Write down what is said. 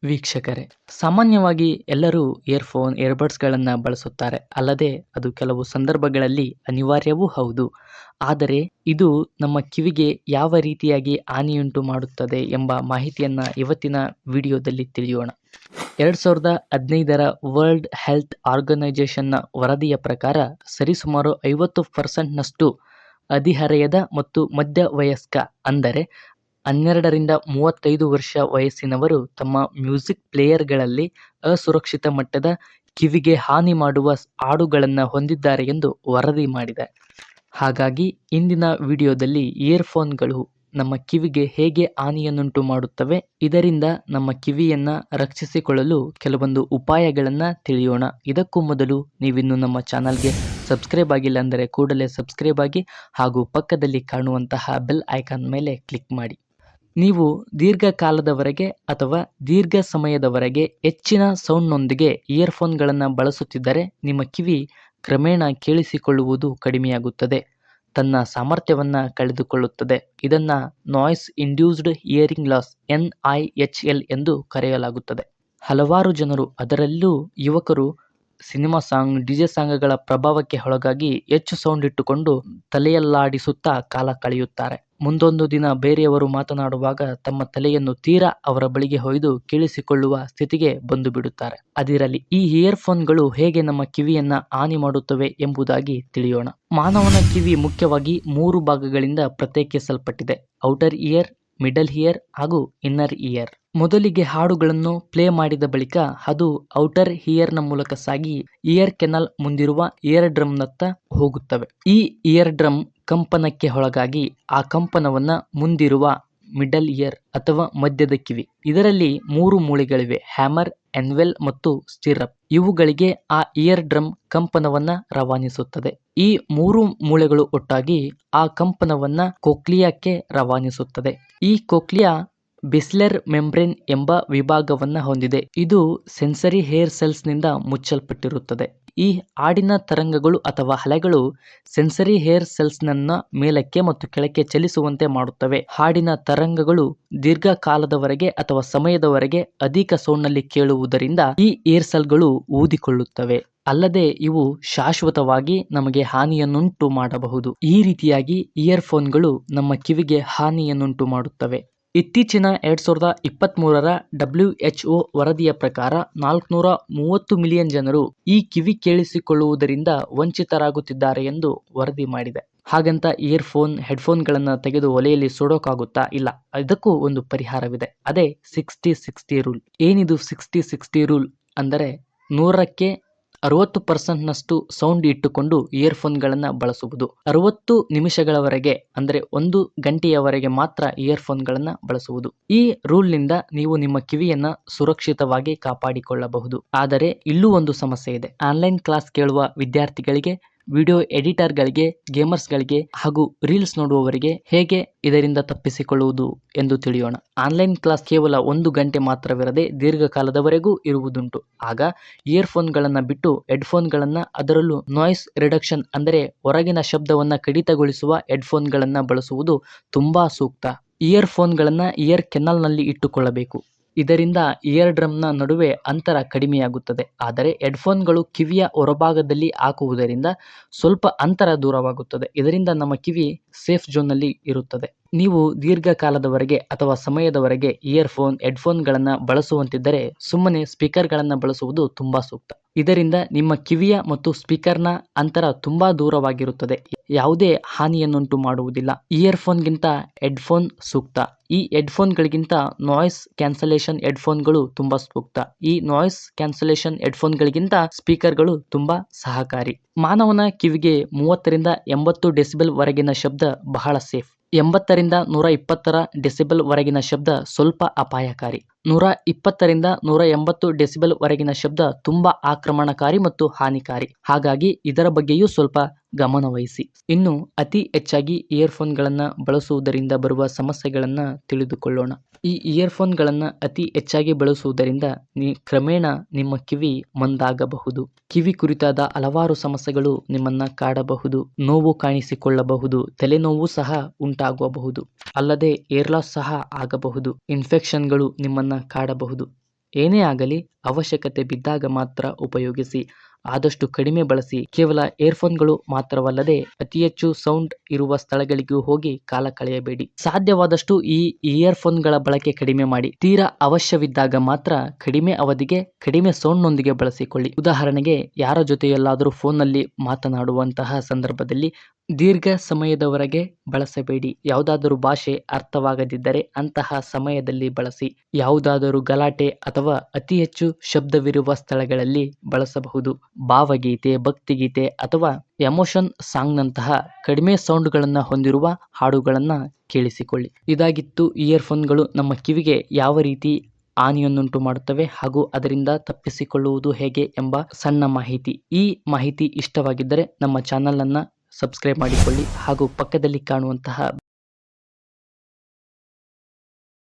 ವೀಕ್ಷಕರೇ, ಸಾಮಾನ್ಯವಾಗಿ ಎಲ್ಲರೂ ಇಯರ್ಫೋನ್, ಇಯರ್ಬಡ್ಸ್ಗಳನ್ನು ಬಳಸುತ್ತಾರೆ. ಅಲ್ಲದೆ ಅದು ಕೆಲವು ಸಂದರ್ಭಗಳಲ್ಲಿ ಅನಿವಾರ್ಯವೂ ಹೌದು. ಆದರೆ ಇದು ನಮ್ಮ ಕಿವಿಗೆ ಯಾವ ರೀತಿಯಾಗಿ ಹಾನಿಯುಂಟು ಮಾಡುತ್ತದೆ ಎಂಬ ಮಾಹಿತಿಯನ್ನು ಇವತ್ತಿನ ವಿಡಿಯೋದಲ್ಲಿ ತಿಳಿಯೋಣ. 2015ರ ವರ್ಲ್ಡ್ ಹೆಲ್ತ್ ಆರ್ಗನೈಜೇಷನ್ನ ವರದಿಯ ಪ್ರಕಾರ ಸರಿಸುಮಾರು 50%ನಷ್ಟು ಹದಿಹರೆಯದ ಮತ್ತು ಮಧ್ಯವಯಸ್ಕ ಅಂದರೆ 12ರಿಂದ 35 ವರ್ಷ ವಯಸ್ಸಿನವರು ತಮ್ಮ ಮ್ಯೂಸಿಕ್ ಪ್ಲೇಯರ್ಗಳಲ್ಲಿ ಅಸುರಕ್ಷಿತ ಮಟ್ಟದ ಕಿವಿಗೆ ಹಾನಿ ಮಾಡುವ ಹಾಡುಗಳನ್ನು ಹೊಂದಿದ್ದಾರೆ ಎಂದು ವರದಿ ಮಾಡಿದೆ. ಹಾಗಾಗಿ ಇಂದಿನ ವಿಡಿಯೋದಲ್ಲಿ ಇಯರ್ಫೋನ್ಗಳು ನಮ್ಮ ಕಿವಿಗೆ ಹೇಗೆ ಹಾನಿಯನ್ನುಂಟು ಮಾಡುತ್ತವೆ, ಇದರಿಂದ ನಮ್ಮ ಕಿವಿಯನ್ನು ರಕ್ಷಿಸಿಕೊಳ್ಳಲು ಕೆಲವೊಂದು ಉಪಾಯಗಳನ್ನು ತಿಳಿಯೋಣ. ಇದಕ್ಕೂ ಮೊದಲು ನೀವಿನ್ನು ನಮ್ಮ ಚಾನಲ್ಗೆ ಸಬ್ಸ್ಕ್ರೈಬ್ ಆಗಿಲ್ಲ ಅಂದರೆ ಕೂಡಲೇ ಸಬ್ಸ್ಕ್ರೈಬ್ ಆಗಿ ಹಾಗೂ ಪಕ್ಕದಲ್ಲಿ ಕಾಣುವಂತಹ ಬೆಲ್ ಐಕಾನ್ ಮೇಲೆ ಕ್ಲಿಕ್ ಮಾಡಿ. ನೀವು ದೀರ್ಘಕಾಲದವರೆಗೆ ಅಥವಾ ದೀರ್ಘ ಸಮಯದವರೆಗೆ ಹೆಚ್ಚಿನ ಸೌಂಡ್ನೊಂದಿಗೆ ಇಯರ್ಫೋನ್ಗಳನ್ನು ಬಳಸುತ್ತಿದ್ದರೆ ನಿಮ್ಮ ಕಿವಿ ಕ್ರಮೇಣ ಕೇಳಿಸಿಕೊಳ್ಳುವುದು ಕಡಿಮೆಯಾಗುತ್ತದೆ, ತನ್ನ ಸಾಮರ್ಥ್ಯವನ್ನು ಕಳೆದುಕೊಳ್ಳುತ್ತದೆ. ಇದನ್ನು noise induced hearing loss NIHL ಎಂದು ಕರೆಯಲಾಗುತ್ತದೆ. ಹಲವಾರು ಜನರು, ಅದರಲ್ಲೂ ಯುವಕರು, ಸಿನಿಮಾ ಸಾಂಗ್, DJ ಸಾಂಗ್ಗಳ ಪ್ರಭಾವಕ್ಕೆ ಒಳಗಾಗಿ ಹೆಚ್ಚು ಸೌಂಡ್ ಇಟ್ಟುಕೊಂಡು ತಲೆಯಲ್ಲಾಡಿಸುತ್ತಾ ಕಾಲ ಕಳೆಯುತ್ತಾರೆ. ಮುಂದೊಂದು ದಿನ ಬೇರೆಯವರು ಮಾತನಾಡುವಾಗ ತಮ್ಮ ತಲೆಯನ್ನು ತೀರಾ ಅವರ ಬಳಿಗೆ ಒಯ್ದು ಕೇಳಿಸಿಕೊಳ್ಳುವ ಸ್ಥಿತಿಗೆ ಬಂದು ಬಿಡುತ್ತಾರೆ. ಅದಿರಲಿ, ಈ ಇಯರ್ಫೋನ್ಗಳು ಹೇಗೆ ನಮ್ಮ ಕಿವಿಯನ್ನ ಹಾನಿ ಮಾಡುತ್ತವೆ ಎಂಬುದಾಗಿ ತಿಳಿಯೋಣ. ಮಾನವನ ಕಿವಿ ಮುಖ್ಯವಾಗಿ 3 ಭಾಗಗಳಿಂದ ಪ್ರತ್ಯೇಕಿಸಲ್ಪಟ್ಟಿದೆ: ಔಟರ್ ಇಯರ್, ಮಿಡಲ್ ಇಯರ್ ಹಾಗೂ ಇನ್ನರ್ ಇಯರ್. ಮೊದಲಿಗೆ ಹಾಡುಗಳನ್ನು ಪ್ಲೇ ಮಾಡಿದ ಬಳಿಕ ಅದು ಔಟರ್ ಇಯರ್ನ ಮೂಲಕ ಸಾಗಿ ಇಯರ್ ಕೆನಾಲ್ ಮುಂದಿರುವ ಇಯರ್ ಡ್ರಮ್ನತ್ತ ಹೋಗುತ್ತವೆ. ಈ ಇಯರ್ ಡ್ರಮ್ ಕಂಪನಕ್ಕೆ ಒಳಗಾಗಿ ಆ ಕಂಪನವನ್ನ ಮುಂದಿರುವ ಮಿಡಲ್ ಇಯರ್ ಅಥವಾ ಮಧ್ಯದ ಕಿವಿ, ಇದರಲ್ಲಿ 3 ಮೂಳೆಗಳಿವೆ: ಹ್ಯಾಮರ್, ಎನ್ವೆಲ್ ಮತ್ತು ಸ್ಟಿರಪ್. ಇವುಗಳಿಗೆ ಆ ಇಯರ್ ಡ್ರಮ್ ಕಂಪನವನ್ನ ರವಾನಿಸುತ್ತದೆ. ಈ 3 ಮೂಳೆಗಳು ಒಟ್ಟಾಗಿ ಆ ಕಂಪನವನ್ನ ಕೋಕ್ಲಿಯಾಕ್ಕೆ ರವಾನಿಸುತ್ತದೆ. ಈ ಕೋಕ್ಲಿಯಾ ಬೇಸಿಲರ್ ಮೆಂಬ್ರೇನ್ ಎಂಬ ವಿಭಾಗವನ್ನ ಹೊಂದಿದೆ. ಇದು ಸೆನ್ಸರಿ ಹೇರ್ ಸೆಲ್ಸ್ ನಿಂದ ಮುಚ್ಚಲ್ಪಟ್ಟಿರುತ್ತದೆ. ಈ ಹಾಡಿನ ತರಂಗಗಳು ಅಥವಾ ಅಲೆಗಳು ಸೆನ್ಸರಿ ಹೇರ್ ಸೆಲ್ಸ್ ನನ್ನ ಮೇಲಕ್ಕೆ ಮತ್ತು ಕೆಳಕ್ಕೆ ಚಲಿಸುವಂತೆ ಮಾಡುತ್ತವೆ. ಹಾಡಿನ ತರಂಗಗಳು ದೀರ್ಘಕಾಲದವರೆಗೆ ಅಥವಾ ಸಮಯದವರೆಗೆ ಅಧಿಕ ಸೌಂಡ್ನಲ್ಲಿ ಕೇಳುವುದರಿಂದ ಈ ಹೇರ್ ಸೆಲ್ಗಳು ಊದಿಕೊಳ್ಳುತ್ತವೆ. ಅಲ್ಲದೆ ಇವು ಶಾಶ್ವತವಾಗಿ ನಮಗೆ ಹಾನಿಯನ್ನುಂಟು ಮಾಡಬಹುದು. ಈ ರೀತಿಯಾಗಿ ಇಯರ್ಫೋನ್ಗಳು ನಮ್ಮ ಕಿವಿಗೆ ಹಾನಿಯನ್ನುಂಟು ಮಾಡುತ್ತವೆ. ಇತ್ತೀಚಿನ 2023ರ WHO ವರದಿಯ ಪ್ರಕಾರ 430 ಮಿಲಿಯನ್ ಜನರು ಈ ಕಿವಿ ಕೇಳಿಸಿಕೊಳ್ಳುವುದರಿಂದ ವಂಚಿತರಾಗುತ್ತಿದ್ದಾರೆ ಎಂದು ವರದಿ ಮಾಡಿದೆ. ಹಾಗಂತ ಇಯರ್ಫೋನ್, ಹೆಡ್ಫೋನ್ಗಳನ್ನು ತೆಗೆದು ಒಲೆಯಲ್ಲಿ ಸುಡೋಕ್ಕಾಗುತ್ತಾ? ಇಲ್ಲ. ಇದಕ್ಕೂ ಒಂದು ಪರಿಹಾರವಿದೆ. ಅದೇ 60-60 ರೂಲ್. ಏನಿದು 60-60 ರೂಲ್ ಅಂದರೆ 100ಕ್ಕೆ 60%ನಷ್ಟು ಸೌಂಡ್ ಇಟ್ಟುಕೊಂಡು ಇಯರ್ಫೋನ್ಗಳನ್ನು ಬಳಸುವುದು. 60 ನಿಮಿಷಗಳವರೆಗೆ ಅಂದರೆ 1 ಗಂಟೆಯವರೆಗೆ ಮಾತ್ರ ಇಯರ್ಫೋನ್ಗಳನ್ನು ಬಳಸುವುದು. ಈ ರೂಲ್ನಿಂದ ನೀವು ನಿಮ್ಮ ಕಿವಿಯನ್ನ ಸುರಕ್ಷಿತವಾಗಿ ಕಾಪಾಡಿಕೊಳ್ಳಬಹುದು. ಆದರೆ ಇಲ್ಲೂ ಒಂದು ಸಮಸ್ಯೆ ಇದೆ. ಆನ್ಲೈನ್ ಕ್ಲಾಸ್ ಕೇಳುವ ವಿದ್ಯಾರ್ಥಿಗಳಿಗೆ, ವಿಡಿಯೋ ಎಡಿಟರ್ಗಳಿಗೆ, ಗೇಮರ್ಸ್ಗಳಿಗೆ ಹಾಗೂ ರೀಲ್ಸ್ ನೋಡುವವರಿಗೆ ಹೇಗೆ ಇದರಿಂದ ತಪ್ಪಿಸಿಕೊಳ್ಳುವುದು ಎಂದು ತಿಳಿಯೋಣ. ಆನ್ಲೈನ್ ಕ್ಲಾಸ್ ಕೇವಲ 1 ಗಂಟೆ ಮಾತ್ರವಿರದೆ ದೀರ್ಘಕಾಲದವರೆಗೂ ಇರುವುದುಂಟು. ಆಗ ಇಯರ್ಫೋನ್ಗಳನ್ನು ಬಿಟ್ಟು ಹೆಡ್ಫೋನ್ಗಳನ್ನು, ಅದರಲ್ಲೂ ನಾಯ್ಸ್ ರಿಡಕ್ಷನ್ ಅಂದರೆ ಹೊರಗಿನ ಶಬ್ದವನ್ನು ಕಡಿತಗೊಳಿಸುವ ಹೆಡ್ಫೋನ್ಗಳನ್ನು ಬಳಸುವುದು ತುಂಬಾ ಸೂಕ್ತ. ಇಯರ್ಫೋನ್ಗಳನ್ನು ಇಯರ್ ಕೆನಾಲ್ನಲ್ಲಿ ಇಟ್ಟುಕೊಳ್ಳಬೇಕು. ಇದರಿಂದ ಇಯರ್ ಡ್ರಮ್ನ ನಡುವೆ ಅಂತರ ಕಡಿಮೆಯಾಗುತ್ತದೆ. ಆದರೆ ಹೆಡ್ಫೋನ್ಗಳು ಕಿವಿಯ ಹೊರಭಾಗದಲ್ಲಿ ಹಾಕುವುದರಿಂದ ಸ್ವಲ್ಪ ಅಂತರ ದೂರವಾಗುತ್ತದೆ. ಇದರಿಂದ ನಮ್ಮ ಕಿವಿ ಸೇಫ್ ಝೋನ್ನಲ್ಲಿ ಇರುತ್ತದೆ. ನೀವು ದೀರ್ಘಕಾಲದವರೆಗೆ ಅಥವಾ ಸಮಯದವರೆಗೆ ಇಯರ್ಫೋನ್, ಹೆಡ್ಫೋನ್ಗಳನ್ನು ಬಳಸುವಂತಿದ್ದರೆ ಸುಮ್ಮನೆ ಸ್ಪೀಕರ್ಗಳನ್ನು ಬಳಸುವುದು ತುಂಬಾ ಸೂಕ್ತ. ಇದರಿಂದ ನಿಮ್ಮ ಕಿವಿಯ ಮತ್ತು ಸ್ಪೀಕರ್ನ ಅಂತರ ತುಂಬಾ ದೂರವಾಗಿರುತ್ತದೆ, ಯಾವುದೇ ಹಾನಿಯನ್ನುಂಟು ಮಾಡುವುದಿಲ್ಲ. ಇಯರ್ಫೋನ್ಗಿಂತ ಹೆಡ್ಫೋನ್ ಸೂಕ್ತ. ಈ ಹೆಡ್ಫೋನ್ಗಳಿಗಿಂತ ನಾಯ್ಸ್ ಕ್ಯಾನ್ಸಲೇಷನ್ ಹೆಡ್ಫೋನ್ಗಳು ತುಂಬಾ ಸೂಕ್ತ. ಈ ನಾಯ್ಸ್ ಕ್ಯಾನ್ಸಲೇಷನ್ ಹೆಡ್ಫೋನ್ಗಳಿಗಿಂತ ಸ್ಪೀಕರ್ಗಳು ತುಂಬಾ ಸಹಕಾರಿ. ಮಾನವನ ಕಿವಿಗೆ 30ರಿಂದ 80 ಡೆಸಿಬೆಲ್ ವರೆಗಿನ ಶಬ್ದ ಬಹಳ ಸೇಫ್. 80ರಿಂದ 120 ಡೆಸಿಬೆಲ್ ವರೆಗಿನ ಶಬ್ದ ಸ್ವಲ್ಪ ಅಪಾಯಕಾರಿ. 120ರಿಂದ 180 ಡೆಸಿಬೆಲ್ ವರೆಗಿನ ಶಬ್ದ ತುಂಬಾ ಆಕ್ರಮಣಕಾರಿ ಮತ್ತು ಹಾನಿಕಾರಿ. ಹಾಗಾಗಿ ಇದರ ಬಗ್ಗೆಯೂ ಸ್ವಲ್ಪ ಗಮನವಹಿಸಿ. ಇನ್ನು ಅತಿ ಹೆಚ್ಚಾಗಿ ಇಯರ್ಫೋನ್ಗಳನ್ನು ಬಳಸುವುದರಿಂದ ಬರುವ ಸಮಸ್ಯೆಗಳನ್ನು ತಿಳಿದುಕೊಳ್ಳೋಣ. ಈ ಇಯರ್ಫೋನ್ಗಳನ್ನು ಅತಿ ಹೆಚ್ಚಾಗಿ ಬಳಸುವುದರಿಂದ ಕ್ರಮೇಣ ನಿಮ್ಮ ಕಿವಿ ಮಂದಾಗಬಹುದು. ಕಿವಿ ಕುರಿತಾದ ಹಲವಾರು ಸಮಸ್ಯೆಗಳು ನಿಮ್ಮನ್ನ ಕಾಡಬಹುದು. ನೋವು ಕಾಣಿಸಿಕೊಳ್ಳಬಹುದು, ತಲೆನೋವು ಸಹ ಉಂಟಾಗಬಹುದು. ಅಲ್ಲದೆ ಏರ್ ಲಾಸ್ ಸಹ ಆಗಬಹುದು. ಇನ್ಫೆಕ್ಷನ್ಗಳು ನಿಮ್ಮನ್ನ ಕಾಡಬಹುದು. ಏನೇ ಆಗಲಿ ಅವಶ್ಯಕತೆ ಬಿದ್ದಾಗ ಮಾತ್ರ ಉಪಯೋಗಿಸಿ. ಆದಷ್ಟು ಕಡಿಮೆ ಬಳಸಿ. ಕೇವಲ ಏರ್ಫೋನ್ಗಳು ಮಾತ್ರವಲ್ಲದೆ ಅತಿ ಹೆಚ್ಚು ಸೌಂಡ್ ಇರುವ ಸ್ಥಳಗಳಿಗೂ ಹೋಗಿ ಕಾಲ ಕಳೆಯಬೇಡಿ. ಸಾಧ್ಯವಾದಷ್ಟು ಈ ಇಯರ್ಫೋನ್ಗಳ ಬಳಕೆ ಕಡಿಮೆ ಮಾಡಿ. ತೀರಾ ಅವಶ್ಯವಿದ್ದಾಗ ಮಾತ್ರ ಕಡಿಮೆ ಅವಧಿಗೆ ಕಡಿಮೆ ಸೌಂಡ್ನೊಂದಿಗೆ ಬಳಸಿಕೊಳ್ಳಿ. ಉದಾಹರಣೆಗೆ ಯಾರ ಜೊತೆಯಲ್ಲಾದರೂ ಫೋನ್ನಲ್ಲಿ ಮಾತನಾಡುವಂತಹ ಸಂದರ್ಭದಲ್ಲಿ ದೀರ್ಘ ಸಮಯದವರೆಗೆ ಬಳಸಬೇಡಿ. ಯಾವುದಾದರೂ ಭಾಷೆ ಅರ್ಥವಾಗದಿದ್ದರೆ ಅಂತಹ ಸಮಯದಲ್ಲಿ ಬಳಸಿ. ಯಾವುದಾದರೂ ಗಲಾಟೆ ಅಥವಾ ಅತಿ ಹೆಚ್ಚು ಶಬ್ದವಿರುವ ಸ್ಥಳಗಳಲ್ಲಿ ಬಳಸಬಹುದು. ಭಾವಗೀತೆ, ಭಕ್ತಿಗೀತೆ ಅಥವಾ ಎಮೋಷನ್ ಸಾಂಗ್ನಂತಹ ಕಡಿಮೆ ಸೌಂಡ್ಗಳನ್ನು ಹೊಂದಿರುವ ಹಾಡುಗಳನ್ನು ಕೇಳಿಸಿಕೊಳ್ಳಿ. ಇದಾಗಿತ್ತು ಇಯರ್ಫೋನ್ಗಳು ನಮ್ಮ ಕಿವಿಗೆ ಯಾವ ರೀತಿ ಹಾನಿಯನ್ನುಂಟು ಮಾಡುತ್ತವೆ ಹಾಗೂ ಅದರಿಂದ ತಪ್ಪಿಸಿಕೊಳ್ಳುವುದು ಹೇಗೆ ಎಂಬ ಸಣ್ಣ ಮಾಹಿತಿ. ಈ ಮಾಹಿತಿ ಇಷ್ಟವಾಗಿದ್ದರೆ ನಮ್ಮ ಚಾನಲ್ ಅನ್ನ ಸಬ್ಸ್ಕ್ರೈಬ್ ಮಾಡಿಕೊಳ್ಳಿ ಹಾಗೂ ಪಕ್ಕದಲ್ಲಿ ಕಾಣುವಂತಹ